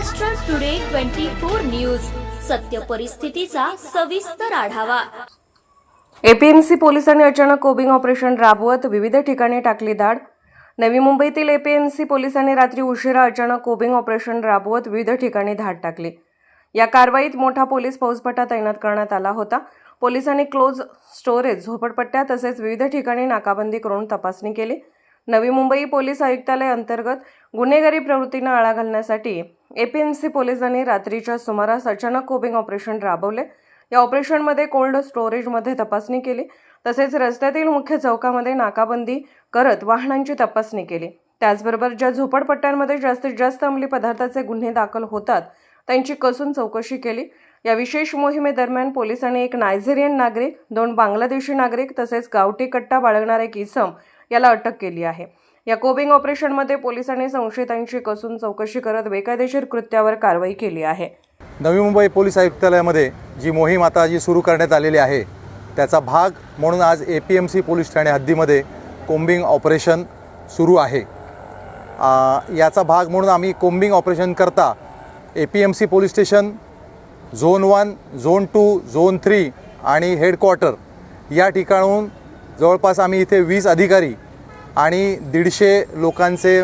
Maharashtra today 24 news, सत्य परिस्थितीचा सविस्तर आढावा। एपीएमसी पोलिसांनी अचानक कोबिंग ऑपरेशन राबवत विविध ठिकाणी टाकली धाड। नवी मुंबईतील एपीएमसी पोलिसांनी रात्री उशिरा अचानक कोबिंग ऑपरेशन राबवत विविध ठिकाणी धाड टाकली। या कारवाईत मोठा पोलीस फौजफाटा तैनात करण्यात आला होता। पोलिसांनी क्लोज स्टोरेज, झोपडपट्ट्या तसेच विविध ठिकाणी नाकाबंदी करून तपासणी केली। नवी मुंबई पोलीस आयुक्तालय अंतर्गत गुन्हेगारी प्रवृत्तींना आळा घालण्यासाठी एपीएमसी पोलिसांनी रात्रीच्या सुमारास अचानक कोबिंग ऑपरेशन राबवले। या ऑपरेशनमध्ये कोल्ड स्टोरेजमध्ये तपासणी केली, तसेच रस्त्यातील मुख्य चौकामध्ये नाकाबंदी करत वाहनांची तपासणी केली। त्याचबरोबर ज्या झोपडपट्ट्यांमध्ये जास्तीत जास्त अंमली पदार्थाचे गुन्हे दाखल होतात त्यांची कसून चौकशी केली। या विशेष मोहिमेदरम्यान पोलिसांनी एक नायजेरियन नागरिक, 2 बांगलादेशी नागरिक तसेच गावठी कट्टा बाळगणारे एक इसम याला अटक केली आहे। या कोबिंग ऑपरेशनमध्ये पोलिसांनी संशयितांची कसून चौकशी करत बेकायदेशीर कृत्यावर कारवाई केली आहे। नवी मुंबई पोलीस आयुक्तालयामध्ये जी मोहीम आता सुरू करण्यात आलेली आहे त्याचा भाग म्हणून आज एपीएमसी पोलीस ठाणे हद्दीमध्ये कोम्बिंग ऑपरेशन सुरू आहे। याचा भाग म्हणून आम्ही कोम्बिंग ऑपरेशन करता APMC police station zone 1, zone 2, zone 3 आणि हेडक्वार्टर या ठिकाणाहून जवळपास आम्ही इथे 20 अधिकारी आणि 150 लोकांचे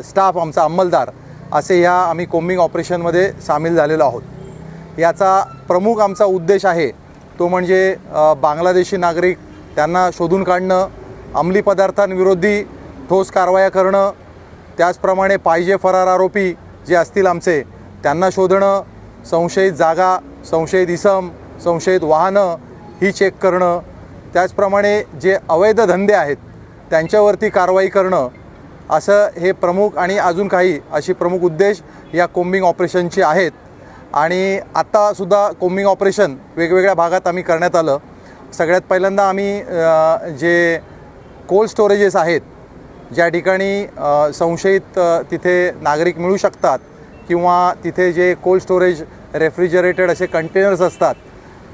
स्टाफ, आमचा अंमलदार असे ह्या आम्ही कोम्बिंग ऑपरेशनमध्ये सामील झालेलो आहोत। याचा प्रमुख आमचा उद्देश आहे तो म्हणजे बांगलादेशी नागरिक त्यांना शोधून काढणं, अंमली पदार्थांविरोधी ठोस कारवाया करणं, त्याचप्रमाणे पाहिजे फरार आरोपी जे असतील आमचे त्यांना शोधणं, संशयित जागा, संशयित इसम, संशयित वाहनं ही चेक करणं, त्याचप्रमाणे जे अवैध धंदे आहेत त्यांच्यावरती कारवाई करणं, असं हे प्रमुख आणि अजून काही अशी प्रमुख उद्देश या कोम्बिंग ऑपरेशनचे आहेत। आणि आत्तासुद्धा कोम्बिंग ऑपरेशन वेगवेगळ्या भागात आम्ही करण्यात आलं। सगळ्यात पहिल्यांदा आम्ही जे कोल्ड स्टोरेजेस आहेत, ज्या ठिकाणी संशयित तिथे नागरिक मिळू शकतात किंवा तिथे जे कोल्ड स्टोरेज रेफ्रिजरेटेड असे कंटेनर्स असतात,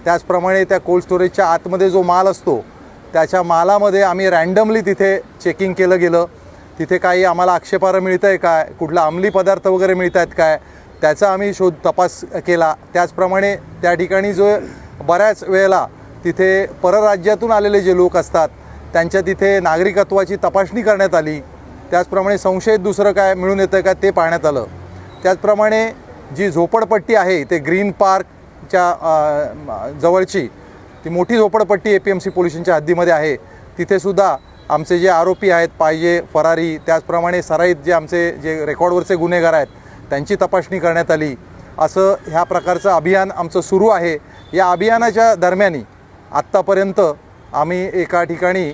त्याचप्रमाणे त्या कोल्ड स्टोरेजच्या आतमध्ये जो माल असतो त्याच्या मालामध्ये आम्ही रँडमली तिथे चेकिंग केलं गेलं। तिथे काही आम्हाला आक्षेपार्ह मिळतं आहे काय, कुठला अंमली पदार्थ वगैरे मिळत आहेत काय, त्याचा आम्ही तपास केला। त्याचप्रमाणे त्या ठिकाणी जो बऱ्याच वेळेला तिथे परराज्यातून आलेले जे लोक असतात त्यांच्या तिथे नागरिकत्वाची तपासणी करण्यात आली। त्याचप्रमाणे संशयित दुसरं काय मिळून येतं का ते पाहण्यात आलं। त्याचप्रमाणे जी झोपडपट्टी आहे ते ग्रीन पार्कच्या जवळची ती मोठी झोपडपट्टी एपीएमसी पोलिसांच्या हद्दीमध्ये आहे, तिथेसुद्धा आमचे जे आरोपी आहेत, पाहिजे फरारी, त्याचप्रमाणे सराईत जे आमचे जे रेकॉर्डवरचे गुन्हेगार आहेत त्यांची तपासणी करण्यात आली। असं ह्या प्रकारचं अभियान आमचं सुरू आहे। या अभियानाच्या दरम्यान आत्तापर्यंत आम्ही एका ठिकाणी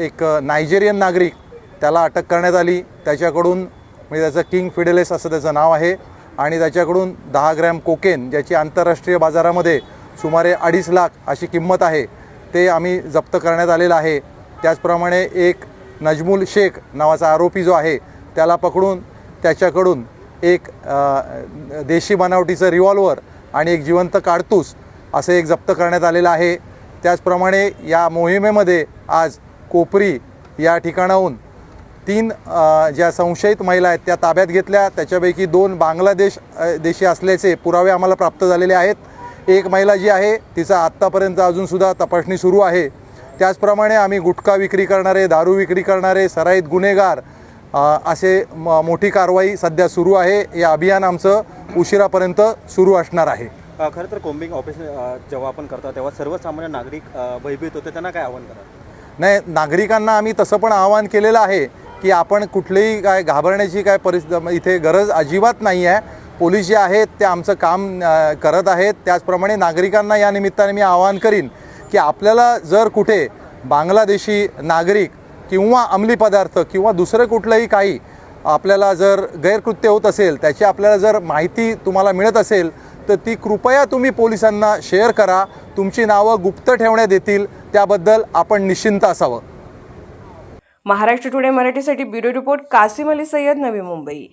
एक नायजेरियन नागरिक त्याला अटक करण्यात आली। त्याच्याकडून म्हणजे त्याचं किंग फिडेलेस असं त्याचं नाव आहे आणि त्याच्याकडून 10 ग्रॅम कोकेन ज्याची आंतरराष्ट्रीय बाजारामध्ये सुमारे 2.5 लाख अशी किंमत आहे ते आम्ही जप्त करण्यात आलेलं आहे। त्याचप्रमाणे एक नजमुल शेख नावाचा आरोपी जो आहे त्याला पकडून त्याच्याकडून एक देशी बनावटीचं रिव्हॉल्वर आणि एक जिवंत काडतूस असं एक जप्त करण्यात आलेलं आहे। त्याचप्रमाणे या मोहिमेमध्ये आज कोपरी या ठिकाणाहून 3 ज्या संशयित महिला आहेत त्या ताब्यात घेतल्या। त्याच्यापैकी 2 बांगलादेश देशी असल्याचे पुरावे आम्हाला प्राप्त झालेले आहेत। एक महिला जी आहे तिचा आत्तापर्यंत अजूनसुद्धा तपासणी सुरू आहे। त्याचप्रमाणे आम्ही गुटखा विक्री करणारे, दारू विक्री करणारे, सराईत गुन्हेगार असे मोठी कारवाई सध्या सुरू आहे। हे अभियान आमचं उशिरापर्यंत सुरू असणार आहे। खरं तर कोम्बिंग ऑपरेशन जेव्हा आपण करतो तेव्हा सर्वसामान्य नागरिक भयभीत होते, त्यांना काय आव्हान करा? नाही, नागरिकांना आम्ही तसं पण आवाहन केलेलं आहे की आपण कुठलीही काय घाबरण्याची काय परिस्थिती इथे गरज अजिबात नाही आहे। पोलीस जे आहेत ते आमचं काम करत आहेत। त्याचप्रमाणे नागरिकांना या निमित्ताने मी आवाहन करीन की आपल्याला जर कुठे बांगलादेशी नागरिक किंवा अंमली पदार्थ किंवा दुसरं कुठलंही काही आपल्याला जर गैरकृत्य होत असेल, त्याची आपल्याला जर माहिती तुम्हाला मिळत असेल तर ती कृपया तुम्ही पोलिसांना शेअर करा। तुमची नावं गुप्त ठेवण्यात येतील, त्याबद्दल आपण निश्चिंत असावं। महाराष्ट्र टुडे मराठीसाठी ब्युरो रिपोर्ट कासिम अली सय्यद, नवी मुंबई।